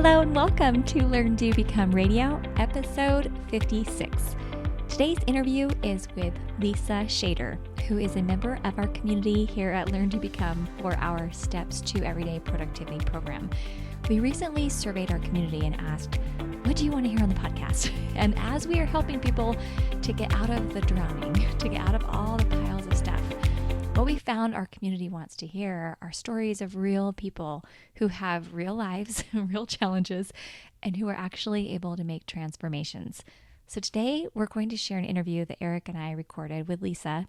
Hello and welcome to Learn, Do, Become Radio, episode 56. Today's interview is with Lisa Schader, who is a member of our community here at Learn, Do, Become for our Steps to Everyday Productivity program. We recently surveyed our community and asked, what do you want to hear on the podcast? And as we are helping people to get out of the drowning, to get out of all the piles of stuff, what we found our community wants to hear are stories of real people who have real lives, real challenges, and who are actually able to make transformations. So today we're going to share an interview that Eric and I recorded with Lisa.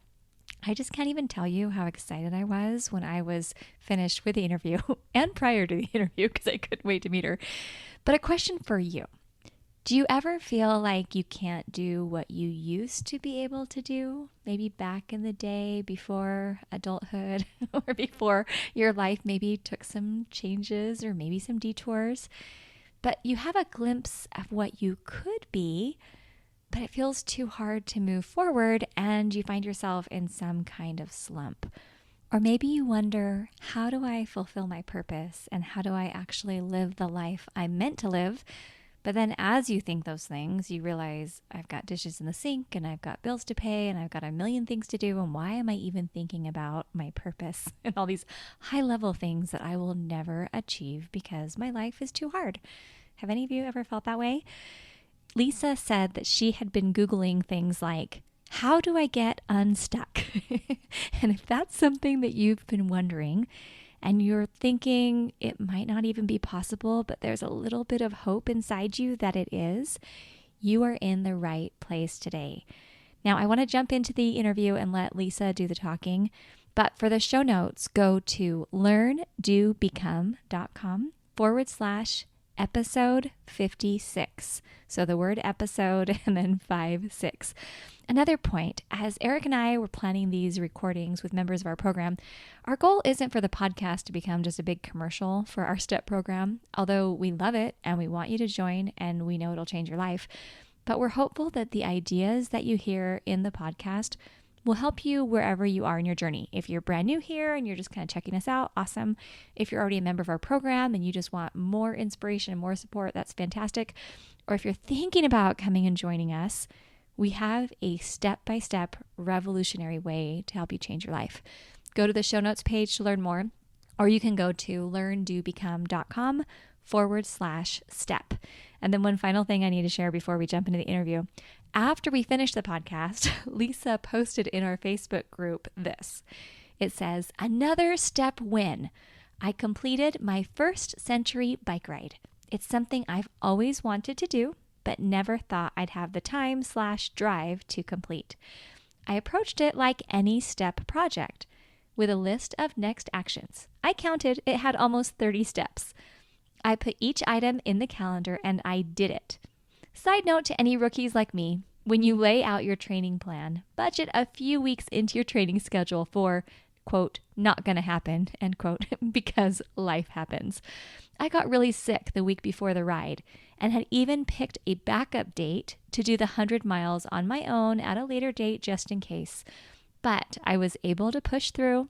I just can't even tell you how excited I was when I was finished with the interview and prior to the interview because I couldn't wait to meet her. But a question for you. Do you ever feel like you can't do what you used to be able to do? Maybe back in the day before adulthood or before your life maybe took some changes or maybe some detours. But you have a glimpse of what you could be, but it feels too hard to move forward and you find yourself in some kind of slump. Or maybe you wonder, how do I fulfill my purpose and how do I actually live the life I'm meant to live? But then as you think those things, you realize I've got dishes in the sink and I've got bills to pay and I've got a million things to do. And why am I even thinking about my purpose and all these high level things that I will never achieve because my life is too hard? Have any of you ever felt that way? Lisa said that she had been Googling things like, how do I get unstuck? And if that's something that you've been wondering, and you're thinking it might not even be possible, but there's a little bit of hope inside you that it is, you are in the right place today. Now, I want to jump into the interview and let Lisa do the talking, but for the show notes, go to learndobecome.com/episode 56. So the word episode and then 56. Another point, as Eric and I were planning these recordings with members of our program, our goal isn't for the podcast to become just a big commercial for our STEP program, although we love it and we want you to join and we know it'll change your life. But we're hopeful that the ideas that you hear in the podcast will help you wherever you are in your journey. If you're brand new here and you're just kind of checking us out, awesome. If you're already a member of our program and you just want more inspiration and more support, that's fantastic. Or if you're thinking about coming and joining us, we have a step-by-step revolutionary way to help you change your life. Go to the show notes page to learn more, or you can go to learndobecome.com/step. And then one final thing I need to share before we jump into the interview. After we finished the podcast, Lisa posted in our Facebook group this. It says, another step win. I completed my first century bike ride. It's something I've always wanted to do, but never thought I'd have the time/drive to complete. I approached it like any step project with a list of next actions. I counted, it had almost 30 steps. I put each item in the calendar and I did it. Side note to any rookies like me, when you lay out your training plan, budget a few weeks into your training schedule for, quote, not gonna happen, end quote, because life happens. I got really sick the week before the ride and had even picked a backup date to do the 100 miles on my own at a later date just in case. But I was able to push through.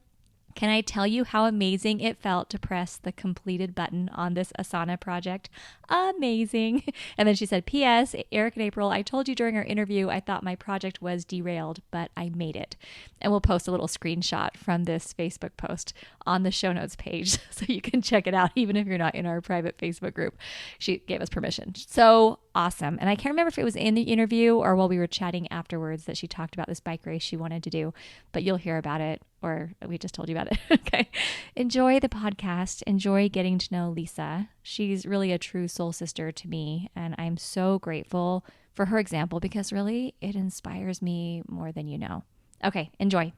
Can I tell you how amazing it felt to press the completed button on this Asana project? Amazing. And then she said, P.S. Eric and April, I told you during our interview I thought my project was derailed, but I made it. And we'll post a little screenshot from this Facebook post on the show notes page so you can check it out even if you're not in our private Facebook group. She gave us permission. So awesome. And I can't remember if it was in the interview or while we were chatting afterwards that she talked about this bike race she wanted to do, but you'll hear about it. Or we just told you about it. Okay. Enjoy the podcast. Enjoy getting to know Lisa. She's really a true soul sister to me. And I'm so grateful for her example because really it inspires me more than you know. Okay. Enjoy.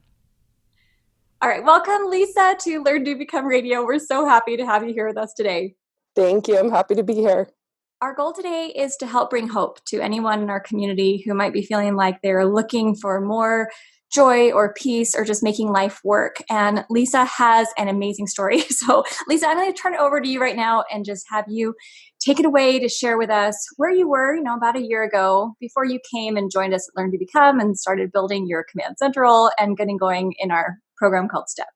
All right. Welcome, Lisa, to Learn, Do, Become Radio. We're so happy to have you here with us today. Thank you. I'm happy to be here. Our goal today is to help bring hope to anyone in our community who might be feeling like they're looking for more joy or peace or just making life work. And Lisa has an amazing story. So Lisa, I'm going to turn it over to you right now and just have you take it away to share with us where you were, about a year ago before you came and joined us at Learn to Become and started building your Command Central and getting going in our program called STEP.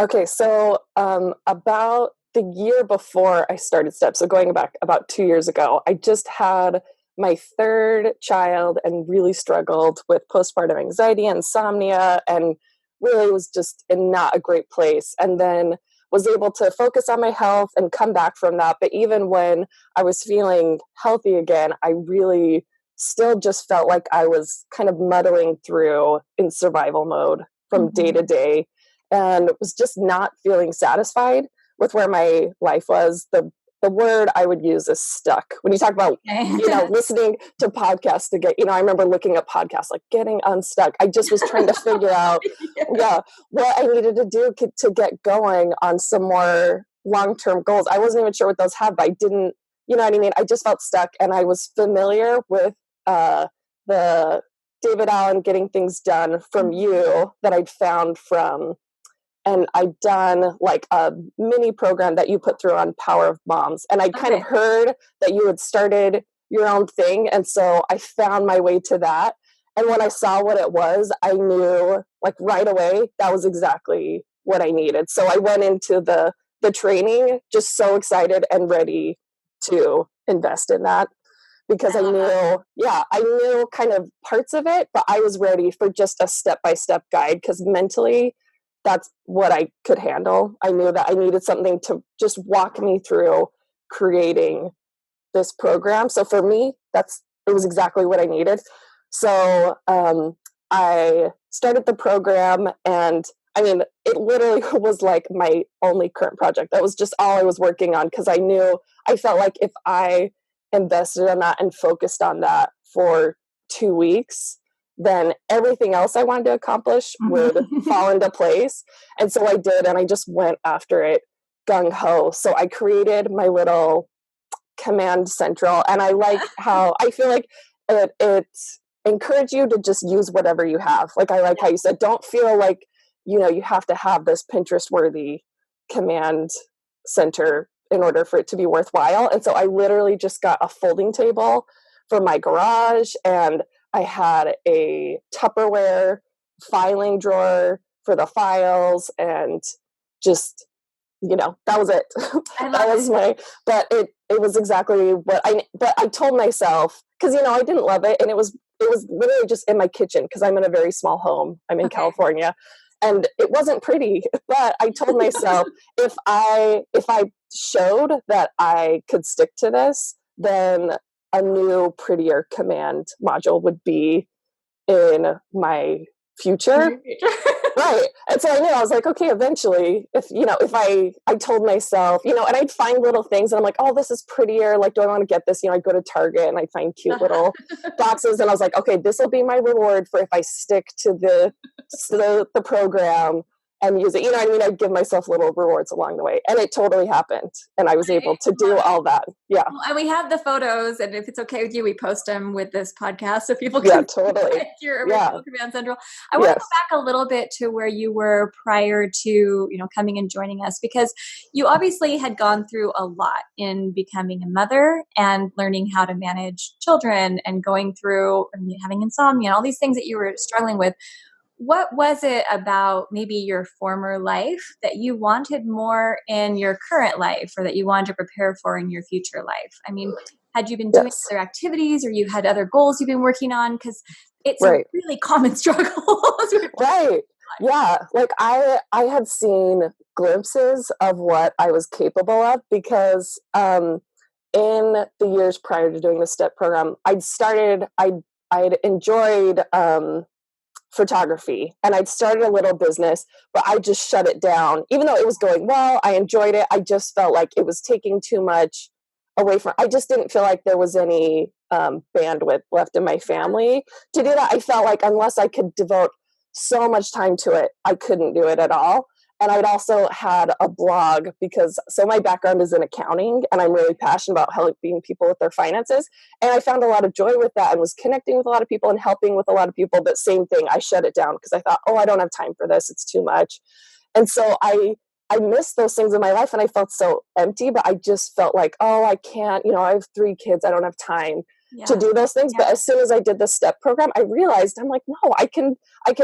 Okay. So about the year before I started STEP, so going back about 2 years ago, I just had my third child and really struggled with postpartum anxiety, insomnia, and really was just in not a great place. And then was able to focus on my health and come back from that. But even when I was feeling healthy again, I really still just felt like I was kind of muddling through in survival mode from day to day, and was just not feeling satisfied with where my life was. The word I would use is stuck. When you talk about, listening to podcasts to get, I remember looking at podcasts like getting unstuck. I just was trying to figure out, what I needed to do to get going on some more long-term goals. I wasn't even sure what those had, but I didn't, you know what I mean? I just felt stuck, and I was familiar with the David Allen Getting Things Done from You that I'd found from, and I'd done like a mini program that you put through on Power of Moms. And I kind of heard that you had started your own thing. And so I found my way to that. And when I saw what it was, I knew like right away, that was exactly what I needed. So I went into the training just so excited and ready to invest in that, because I knew kind of parts of it, but I was ready for just a step-by-step guide, because mentally that's what I could handle. I knew that I needed something to just walk me through creating this program. So for me, it was exactly what I needed. So I started the program, and I mean, it literally was like my only current project. That was just all I was working on, because I felt like if I invested in that and focused on that for 2 weeks, then everything else I wanted to accomplish would fall into place. And so I did, and I just went after it gung ho. So I created my little command central, and I like how I feel like it encouraged you to just use whatever you have. Like I like how you said, don't feel like, you have to have this Pinterest worthy command center in order for it to be worthwhile. And so I literally just got a folding table for my garage, and I had a Tupperware filing drawer for the files, and just, that was it. That was but it was exactly but I told myself, because, I didn't love it. And it was literally just in my kitchen, because I'm in a very small home. I'm in California, and it wasn't pretty, but I told myself, if I showed that I could stick to this, then a new, prettier command module would be in my future. Right. And so I knew, I was like, okay, eventually, if I told myself, and I'd find little things, and I'm like, oh, this is prettier. Like, do I want to get this? I'd go to Target and I'd find cute little boxes. And I was like, okay, this will be my reward for if I stick to the program and use it. You know what I mean? I'd give myself little rewards along the way. And it totally happened. And I was able to do all that. Yeah. Well, and we have the photos, and if it's okay with you, we post them with this podcast so people can totally. Your original Command Central. I want to go back a little bit to where you were prior to, coming and joining us, because you obviously had gone through a lot in becoming a mother and learning how to manage children, and going through having insomnia and all these things that you were struggling with. What was it about maybe your former life that you wanted more in your current life, or that you wanted to prepare for in your future life? I mean, had you been doing other activities, or you had other goals you've been working on? Because it's a really common struggle. Right. Yeah. Like I had seen glimpses of what I was capable of, because in the years prior to doing the STEP program, I'd enjoyed photography, and I'd started a little business, but I just shut it down. Even though it was going well, I enjoyed it. I just felt like it was taking too much away from, I just didn't feel like there was any bandwidth left in my family to do that. I felt like unless I could devote so much time to it, I couldn't do it at all. And I'd also had a blog, because my background is in accounting, and I'm really passionate about helping people with their finances. And I found a lot of joy with that, and was connecting with a lot of people and helping with a lot of people. But same thing, I shut it down, because I thought, I don't have time for this. It's too much. And so I missed those things in my life, and I felt so empty, but I just felt like, I can't, I have 3 kids. I don't have time. to do those things. But as soon as I did the STEP program, I realized, I'm like, no, I can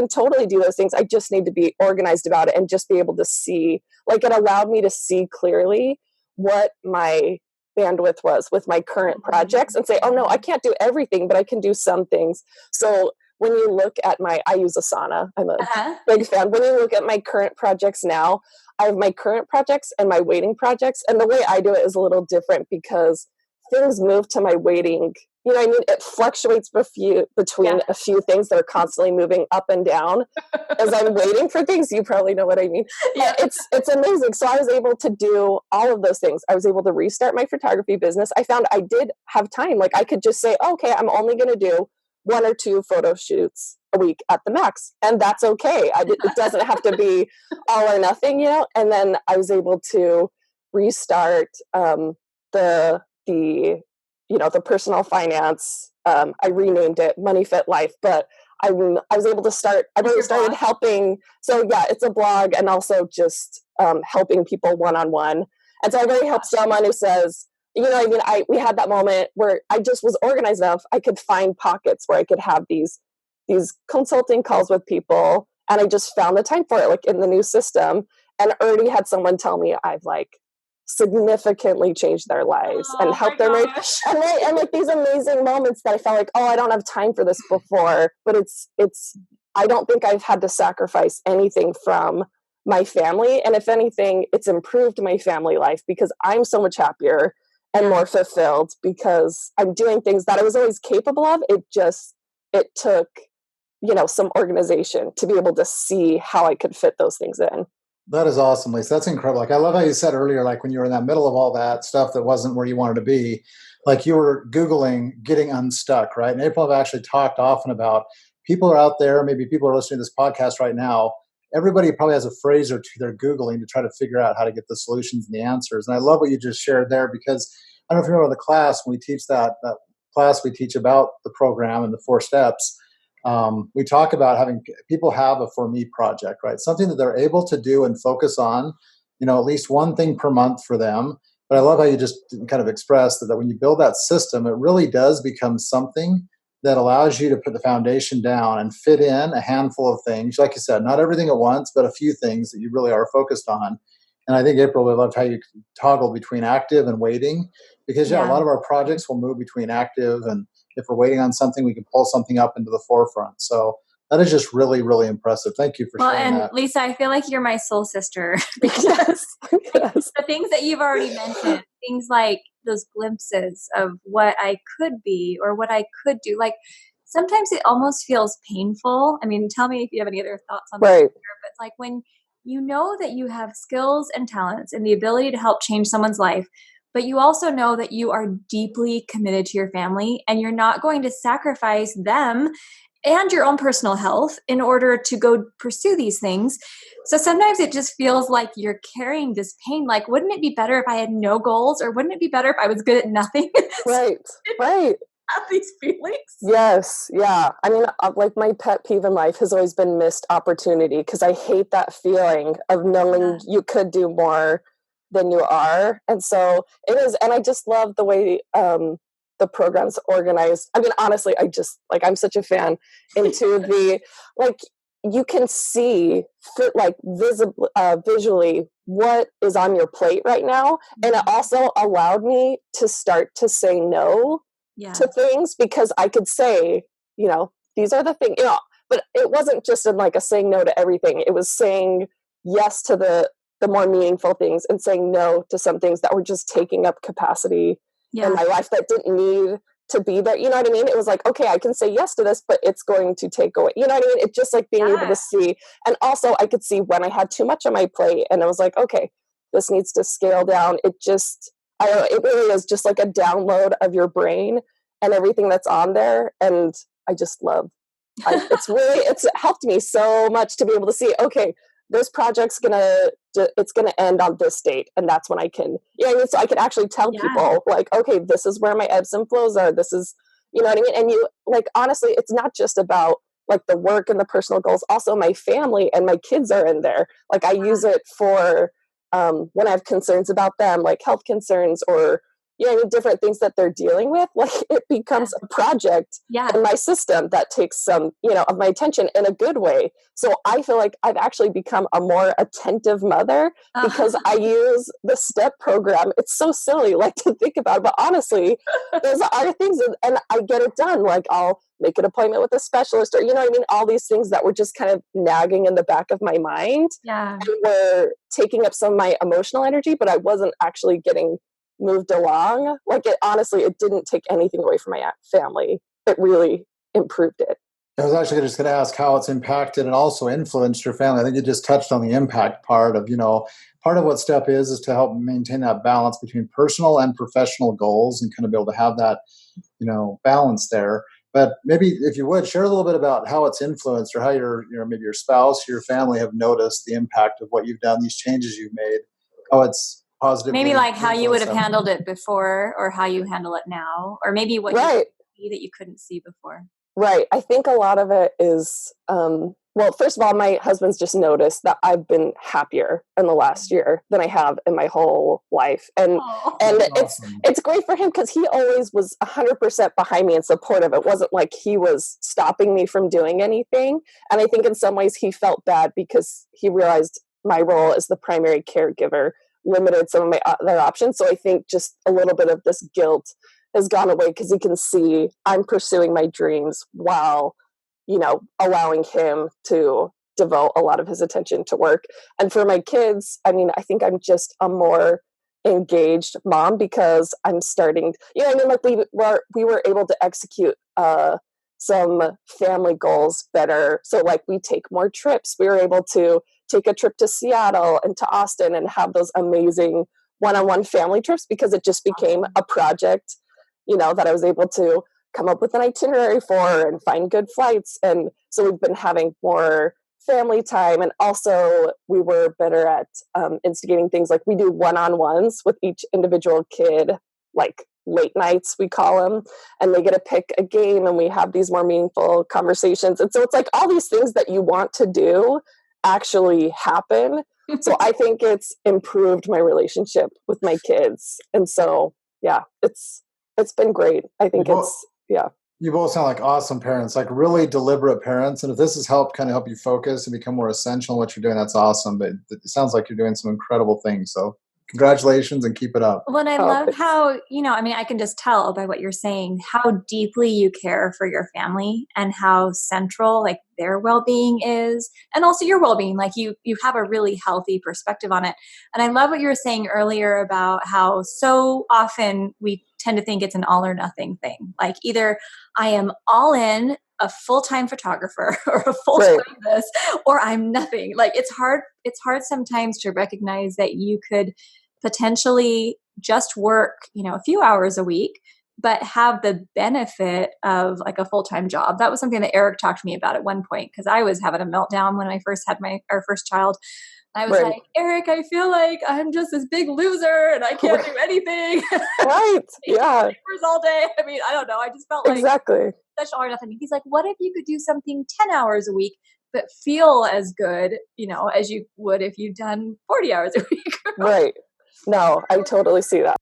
totally do those things. I just need to be organized about it and just be able to see, like, it allowed me to see clearly what my bandwidth was with my current projects and say, oh no, I can't do everything, but I can do some things. So when you look at I use Asana. I'm a big fan. When you look at my current projects now, I have my current projects and my waiting projects. And the way I do it is a little different because things move to my waiting. You know what I mean? It fluctuates between a few things that are constantly moving up and down as I'm waiting for things. You probably know what I mean. Yeah. It's amazing. So I was able to do all of those things. I was able to restart my photography business. I found I did have time. Like I could just say, okay, I'm only going to do 1 or 2 photo shoots a week at the max. And that's okay. It doesn't have to be all or nothing, you know? And then I was able to restart the personal finance. I renamed it Money Fit Life, but I was able to start. I really started helping. So yeah, it's a blog and also just helping people one-on-one. And so I really helped someone who says, you know, I mean, we had that moment where I just was organized enough. I could find pockets where I could have these consulting calls with people, and I just found the time for it, like in the new system, and already had someone tell me I've like significantly changed their lives and helped their marriage. And like these amazing moments that I felt like, oh, I don't have time for this before, but it's I don't think I've had to sacrifice anything from my family. And if anything, it's improved my family life because I'm so much happier and more fulfilled because I'm doing things that I was always capable of. It took, you know, some organization to be able to see how I could fit those things in. That is awesome, Lisa. That's incredible. Like, I love how you said earlier, like when you were in that middle of all that stuff that wasn't where you wanted to be, like you were Googling getting unstuck, right? And April have actually talked often about people are out there, maybe people are listening to this podcast right now. Everybody probably has a phrase or two they're Googling to try to figure out how to get the solutions and the answers. And I love what you just shared there because I don't know if you remember the class, when we teach that class, we teach about the program and the 4 steps. We talk about having people have a For Me project, right? Something that they're able to do and focus on, you know, at least one thing per month for them. But I love how you just kind of expressed that when you build that system, it really does become something that allows you to put the foundation down and fit in a handful of things. Like you said, not everything at once, but a few things that you really are focused on. And I think, April, we loved how you toggle between active and waiting because, a lot of our projects will move between active, and if we're waiting on something, we can pull something up into the forefront. So that is just really, really impressive. Thank you for sharing that. Lisa, I feel like you're my soul sister because the things that you've already mentioned, things like those glimpses of what I could be or what I could do, like sometimes it almost feels painful. I mean, tell me if you have any other thoughts on that. But it's like when you know that you have skills and talents and the ability to help change someone's life, but you also know that you are deeply committed to your family and you're not going to sacrifice them and your own personal health in order to go pursue these things. So sometimes it just feels like you're carrying this pain. Like, wouldn't it be better if I had no goals, or wouldn't it be better if I was good at nothing? Right. Have these feelings. Yes. Yeah. I mean, like my pet peeve in life has always been missed opportunity because I hate that feeling of knowing you could do more than you are. And so it is. And I just love the way the program's organized. I mean, honestly, I'm such a fan into the, like, you can see visually what is on your plate right now. And it also allowed me to start to say no to things because I could say, you know, these are the things, you know, but it wasn't just in like a saying no to everything. It was saying yes to the more meaningful things and saying no to some things that were just taking up capacity in my life that didn't need to be there. You know what I mean? It was like, okay, I can say yes to this, but it's going to take away. You know what I mean? It's just like being able to see. And also I could see when I had too much on my plate and I was like, okay, this needs to scale down. It really is just like a download of your brain and everything that's on there. And I just love, it's helped me so much to be able to see, okay, this project's it's gonna end on this date, and that's when I can, so I can actually tell people like, okay, this is where my ebbs and flows are. This is, you know what I mean? And you, like, honestly, it's not just about like the work and the personal goals. Also, my family and my kids are in there. Like, I use it for when I have concerns about them, like health concerns or different things that they're dealing with, like it becomes a project in my system that takes some, of my attention in a good way. So I feel like I've actually become a more attentive mother because I use the STEP program. It's so silly, like, to think about it, but honestly, those are things, and I get it done. Like, I'll make an appointment with a specialist, or, all these things that were just kind of nagging in the back of my mind. Yeah. And were taking up some of my emotional energy, but I wasn't actually getting moved along. Like, it didn't take anything away from my family. It really improved it. I was actually just going to ask how it's impacted and also influenced your family. I think you just touched on the impact part of, part of what STEP is to help maintain that balance between personal and professional goals and kind of be able to have that, balance there. But maybe if you would share a little bit about how it's influenced, or how maybe your spouse, your family have noticed the impact of what you've done, these changes you've made, how it's positive. Maybe like how you would have handled it before, or how you handle it now, or maybe what you see that you couldn't see before. Right. I think a lot of it is, well, first of all, my husband's just noticed that I've been happier in the last year than I have in my whole life. And it's great for him because he always was 100% behind me and supportive. It wasn't like he was stopping me from doing anything. And I think in some ways he felt bad because he realized my role as the primary caregiver limited some of my other options. So I think just a little bit of this guilt has gone away because he can see I'm pursuing my dreams while, allowing him to devote a lot of his attention to work. And for my kids, I think I'm just a more engaged mom because I'm starting, like we were able to execute some family goals better. So like we take more trips. We were able to take a trip to Seattle and to Austin and have those amazing one-on-one family trips because it just became a project, that I was able to come up with an itinerary for and find good flights. And so we've been having more family time. And also we were better at instigating things, like we do one-on-ones with each individual kid, like late nights, we call them, and they get to pick a game and we have these more meaningful conversations. And so it's like all these things that you want to do actually happen. So I think it's improved my relationship with my kids. And so, yeah, it's been great. I think You both sound like awesome parents, like really deliberate parents. And if this has helped you focus and become more essential in what you're doing, that's awesome. But it sounds like you're doing some incredible things. So congratulations and keep it up. Well, and I love how, I can just tell by what you're saying, how deeply you care for your family and how central like their well-being is. And also your well-being, like you have a really healthy perspective on it. And I love what you were saying earlier about how so often we tend to think it's an all or nothing thing. Like either I am all in, a full-time photographer, or a full-time this, or I'm nothing. Like it's hard sometimes to recognize that you could potentially just work, a few hours a week, but have the benefit of like a full-time job. That was something that Eric talked to me about at one point, because I was having a meltdown when I first had our first child. I was like, Eric, I feel like I'm just this big loser and I can't do anything. Right. Yeah. Papers all day. I don't know. I just felt like such all or nothing. He's like, what if you could do something 10 hours a week, but feel as good, as you would if you'd done 40 hours a week. Right. No, I totally see that.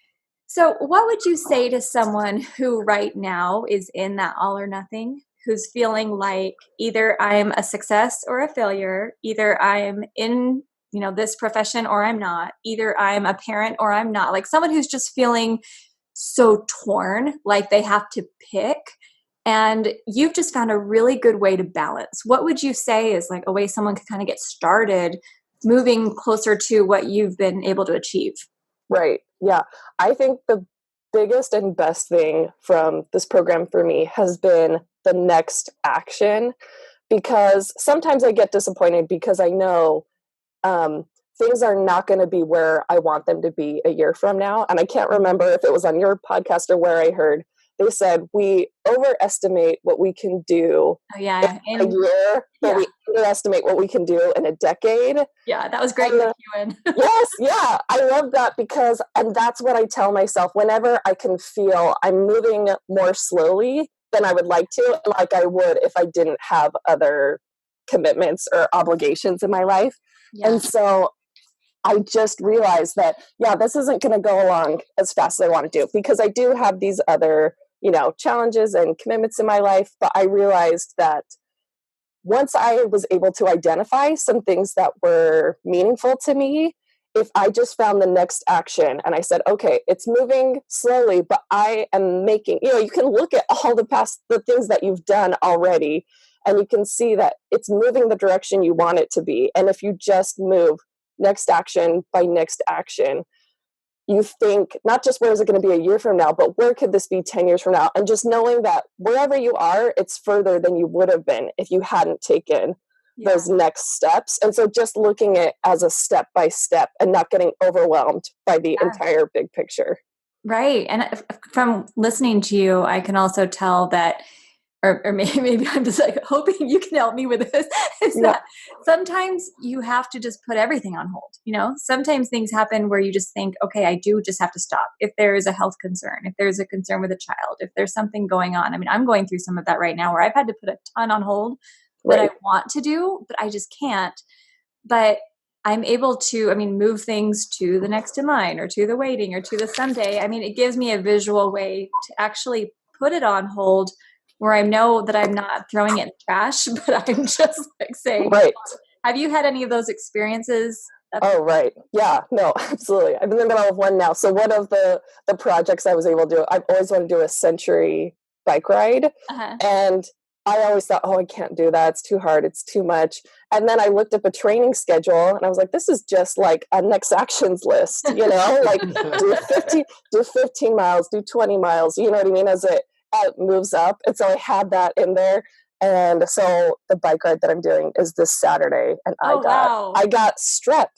So what would you say to someone who right now is in that all or nothing, who's feeling like either I'm a success or a failure, either I'm in this profession or I'm not, either I'm a parent or I'm not, like someone who's just feeling so torn, like they have to pick, and you've just found a really good way to balance. What would you say is like a way someone can kind of get started moving closer to what you've been able to achieve? Right. Yeah. I think the biggest and best thing from this program for me has been the next action, because sometimes I get disappointed because I know things are not going to be where I want them to be a year from now. And I can't remember if it was on your podcast or where I heard they said we overestimate what we can do in a year, but we underestimate what we can do in a decade. Yeah, that was great. Yes, yeah, I love that and that's what I tell myself whenever I can feel I'm moving more slowly than I would like to, like I would if I didn't have other commitments or obligations in my life. Yeah. And so I just realized that, yeah, this isn't going to go along as fast as I want to do, because I do have these other, challenges and commitments in my life. But I realized that once I was able to identify some things that were meaningful to me, if I just found the next action and I said, okay, it's moving slowly, but I am making, you can look at all the things that you've done already, and you can see that it's moving the direction you want it to be. And if you just move next action by next action, you think not just where is it going to be a year from now, but where could this be 10 years from now? And just knowing that wherever you are, it's further than you would have been if you hadn't taken those next steps. And so just looking at it as a step by step and not getting overwhelmed by the entire big picture. Right. And from listening to you, I can also tell that, or maybe I'm just like hoping you can help me with this, is that sometimes you have to just put everything on hold. Sometimes things happen where you just think, okay, I do just have to stop. If there is a health concern, if there's a concern with a child, if there's something going on. I mean, I'm going through some of that right now where I've had to put a ton on hold that I want to do, but I just can't. But I'm able to, move things to the next in line or to the waiting or to the someday. It gives me a visual way to actually put it on hold, where I know that I'm not throwing it in the trash, but I'm just like saying, have you had any of those experiences? Oh, right. Yeah, no, absolutely. I'm in the middle of one now. So one of the projects I was able to do, I've always wanted to do a century bike ride. And I always thought, I can't do that. It's too hard. It's too much. And then I looked up a training schedule and I was like, this is just like a next actions list, like do 15 miles, do 20 miles, you know what I mean? As it moves up. And so I had that in there. And so the bike ride that I'm doing is this Saturday, and I got strep.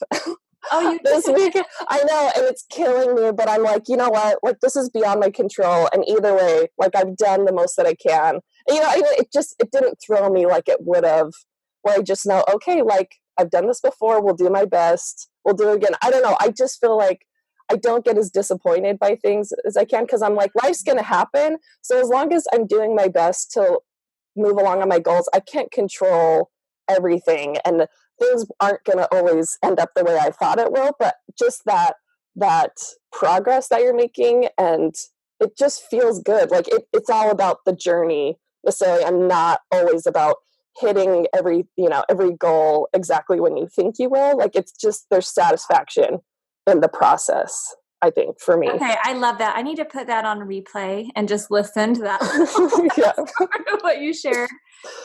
Oh, you this week. I know, and it's killing me, but I'm like, you know what? Like, this is beyond my control. And either way, like, I've done the most that I can. And, it didn't throw me like it would have, where I just know, okay, like, I've done this before. We'll do my best. We'll do it again. I don't know. I just feel like I don't get as disappointed by things as I can, because I'm like, life's going to happen. So as long as I'm doing my best to move along on my goals, I can't control everything. And things aren't going to always end up the way I thought it will, but just that progress that you're making, and it just feels good. Like it's all about the journey necessarily, and not always about hitting every goal exactly when you think you will. Like, it's just, there's satisfaction in the process, I think, for me. Okay, I love that. I need to put that on replay and just listen to that. What you shared,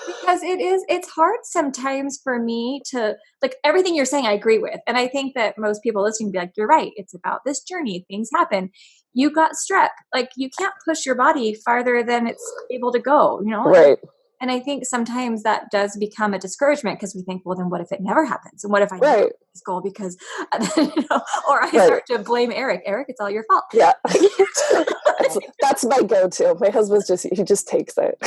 because it's hard sometimes for me to, like, everything you're saying I agree with. And I think that most people listening be like, you're right. It's about this journey. Things happen. You got strep. Like, you can't push your body farther than it's able to go, Right. And I think sometimes that does become a discouragement, because we think, well, then what if it never happens? And what if I never hit this goal? Because, or I start to blame Eric. Eric, it's all your fault. Yeah. that's my go-to. My husband's he just takes it.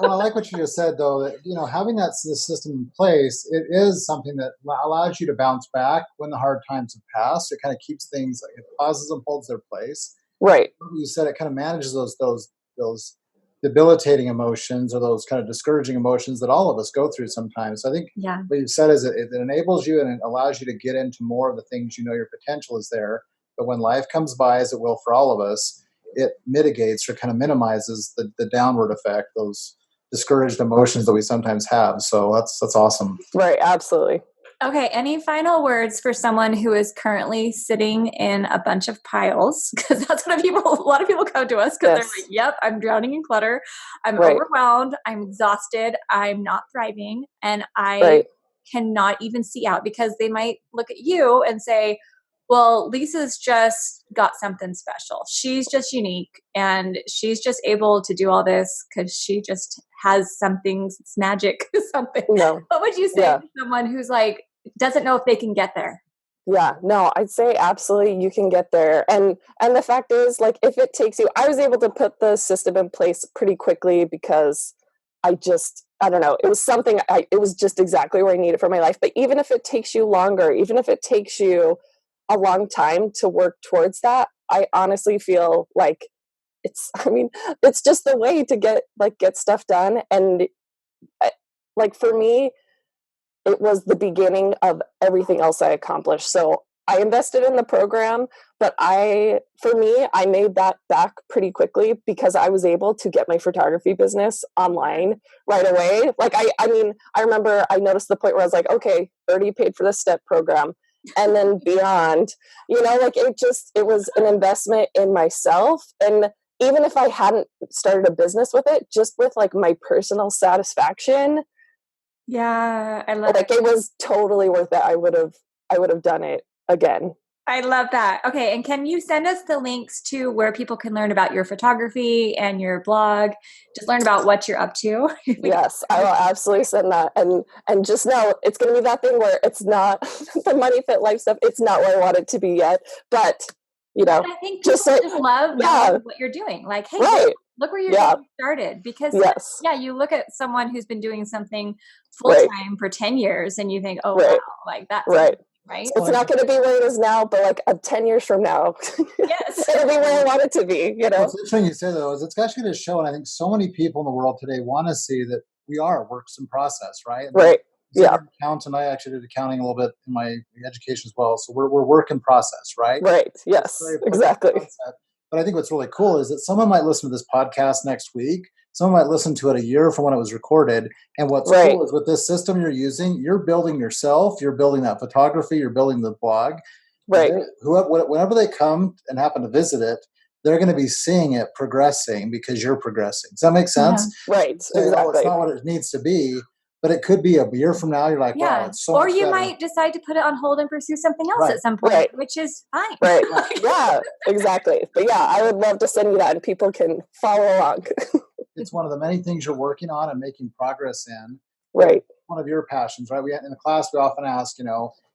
Well, I like what you just said, though, that, having this system in place, it is something that allows you to bounce back when the hard times have passed. It kind of keeps things, it pauses them, holds their place. Right. You said it kind of manages those debilitating emotions, or those kind of discouraging emotions that all of us go through sometimes. So I think what you've said is it enables you, and it allows you to get into more of the things, your potential is there. But when life comes by, as it will for all of us, it mitigates or kind of minimizes the downward effect, those discouraged emotions that we sometimes have. So that's awesome. Right. Absolutely. Okay. Any final words for someone who is currently sitting in a bunch of piles? Because that's what a lot of people come to us, because they're like, yep, I'm drowning in clutter. I'm overwhelmed. I'm exhausted. I'm not thriving. And I cannot even see out, because they might look at you and say, well, Lisa's just got something special. She's just unique, and she's just able to do all this because she just has something, it's magic, something. No. What would you say to someone who's like, doesn't know if they can get there? Yeah, no, I'd say absolutely you can get there. And the fact is, like, if it takes you, I was able to put the system in place pretty quickly, because I don't know, it was something, it was just exactly where I needed for my life. But even if it takes you longer, even if it takes you a long time to work towards that, I honestly feel like it's just the way to get stuff done. And like, for me, it was the beginning of everything else I accomplished. So I invested in the program, but for me, I made that back pretty quickly because I was able to get my photography business online right away. Like, I mean, I remember I noticed the point where I was like, okay, already paid for the STEP program. And then beyond, like it was an investment in myself. And even if I hadn't started a business with it, just with like my personal satisfaction. Yeah, I love it was totally worth it. I would have done it again. I love that. Okay. And can you send us the links to where people can learn about your photography and your blog? Just learn about what you're up to. Yes, I will absolutely send that. And just know it's going to be that thing where it's not the Money Fit Life stuff. It's not where I want it to be yet, but I think people just love what you're doing. Like, hey, look where you're getting started. Because you look at someone who's been doing something full time for 10 years and you think, oh, wow, like that's right. It's not going to be where it is now, but like 10 years from now, it's going to be where I want it to be. What's interesting you say though is it's actually to show, and I think so many people in the world today want to see that we are works in process, right? Right. Yeah. Accountant, I actually did accounting a little bit in my education as well, so we're work in process, right? Right. Yes. Exactly. But I think what's really cool is that someone might listen to this podcast next week. Someone might listen to it a year from when it was recorded. And what's cool is with this system you're using, you're building yourself, you're building that photography, you're building the blog. Right. Whenever they come and happen to visit it, they're going to be seeing it progressing because you're progressing. Does that make sense? Yeah. Right. Exactly. Oh, it's not what it needs to be, but it could be a year from now. You're like, wow, it's so much better. Or you might decide to put it on hold and pursue something else at some point, which is fine. Right. Yeah, exactly. But yeah, I would love to send you that and people can follow along. It's one of the many things you're working on and making progress in. Right. One of your passions, right? In the class, we often ask,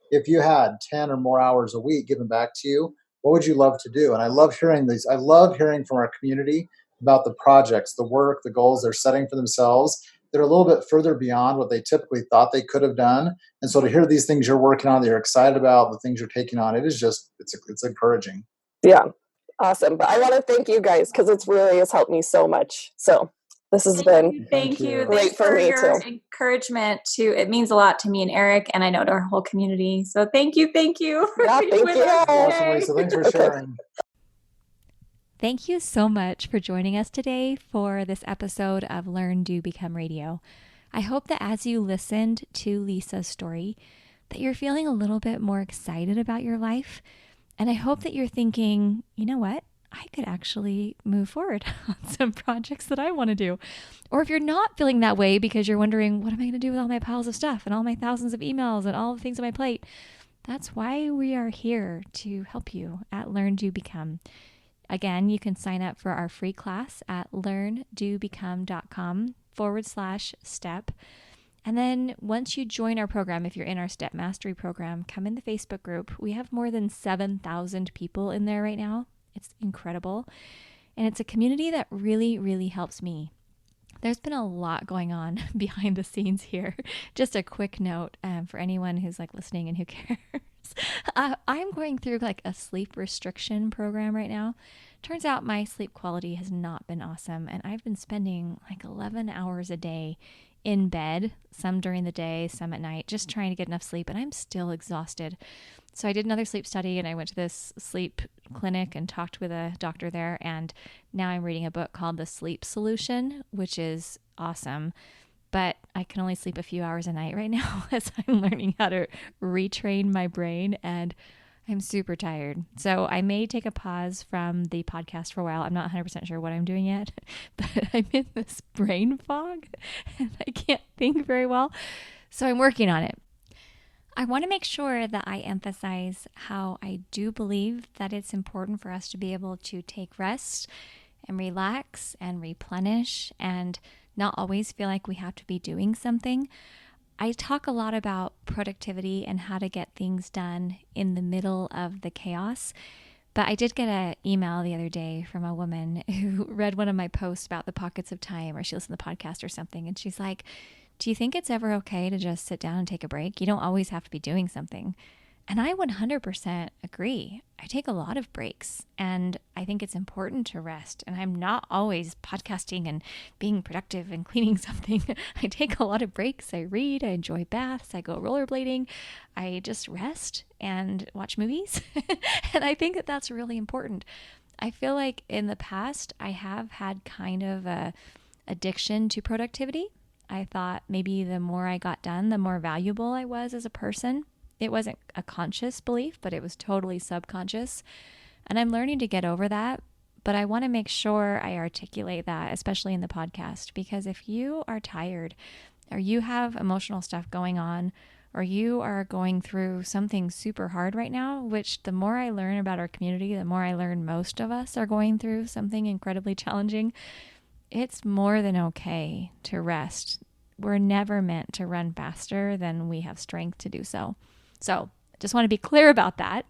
if you had 10 or more hours a week given back to you, what would you love to do? And I love hearing these. I love hearing from our community about the projects, the work, the goals they're setting for themselves. They're a little bit further beyond what they typically thought they could have done. And so to hear these things you're working on, that you're excited about, the things you're taking on, it's encouraging. Yeah. Awesome. But I want to thank you guys because it really has helped me so much. So this has been thank you. Great Thanks for me your too. Encouragement it means a lot to me and Eric, and I know to our whole community. So thank you. Yeah, thank you. Awesome, Lisa. Thanks for sharing. Thank you so much for joining us today for this episode of Learn, Do, Become Radio. I hope that as you listened to Lisa's story, that you're feeling a little bit more excited about your life. And I hope that you're thinking, you know what? I could actually move forward on some projects that I want to do. Or if you're not feeling that way because you're wondering, what am I going to do with all my piles of stuff and all my thousands of emails and all the things on my plate? That's why we are here to help you at Learn, Do, Become. Again, you can sign up for our free class at learndobecome.com/step. And then once you join our program, if you're in our Step Mastery program, come in the Facebook group. We have more than 7,000 people in there right now. It's incredible. And it's a community that really, really helps me. There's been a lot going on behind the scenes here. Just a quick note for anyone who's listening and who cares. I'm going through a sleep restriction program right now. Turns out my sleep quality has not been awesome. And I've been spending 11 hours a day in bed, some during the day, some at night, just trying to get enough sleep. And I'm still exhausted. So I did another sleep study and I went to this sleep clinic and talked with a doctor there. And now I'm reading a book called The Sleep Solution, which is awesome. But I can only sleep a few hours a night right now as I'm learning how to retrain my brain. And I'm super tired. So I may take a pause from the podcast for a while. I'm not 100% sure what I'm doing yet, but I'm in this brain fog and I can't think very well. So I'm working on it. I want to make sure that I emphasize how I do believe that it's important for us to be able to take rest and relax and replenish and not always feel like we have to be doing something. I talk a lot about productivity and how to get things done in the middle of the chaos. But I did get an email the other day from a woman who read one of my posts about the pockets of time, or she listened to the podcast or something. And she's like, do you think it's ever okay to just sit down and take a break? You don't always have to be doing something. And I 100% agree. I take a lot of breaks, and I think it's important to rest. And I'm not always podcasting and being productive and cleaning something. I take a lot of breaks. I read, I enjoy baths, I go rollerblading. I just rest and watch movies. And I think that that's really important. I feel like in the past, I have had kind of a addiction to productivity. I thought maybe the more I got done, the more valuable I was as a person. It wasn't a conscious belief, but it was totally subconscious. And I'm learning to get over that. But I want to make sure I articulate that, especially in the podcast, because if you are tired or you have emotional stuff going on, or you are going through something super hard right now, which the more I learn about our community, the more I learn most of us are going through something incredibly challenging, it's more than okay to rest. We're never meant to run faster than we have strength to do so. So I just want to be clear about that.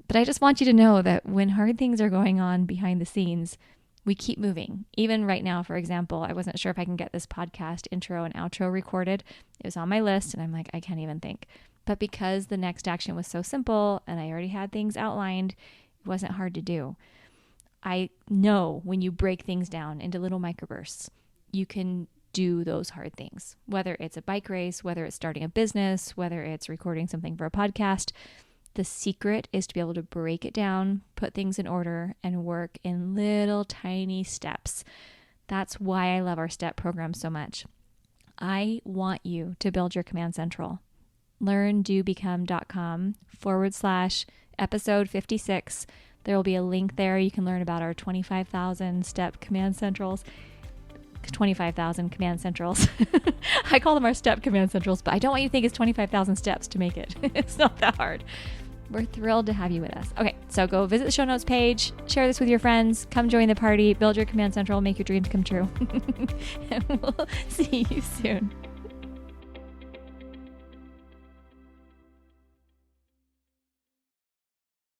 But I just want you to know that when hard things are going on behind the scenes, we keep moving. Even right now, for example, I wasn't sure if I can get this podcast intro and outro recorded. It was on my list and I'm like, I can't even think. But because the next action was so simple and I already had things outlined, it wasn't hard to do. I know when you break things down into little microbursts, you can do those hard things, whether it's a bike race, whether it's starting a business, whether it's recording something for a podcast. The secret is to be able to break it down, put things in order, and work in little tiny steps. That's why I love our STEP program so much. I want you to build your command central. LearnDoBecome.com/episode 56. There will be a link there. You can learn about our 25,000 step command centrals. 25,000 command centrals. I call them our step command centrals, but I don't want you to think it's 25,000 steps to make it. It's not that hard. We're thrilled to have you with us. Okay, so go visit the show notes page, share this with your friends, come join the party, build your command central, make your dreams come true. And we'll see you soon.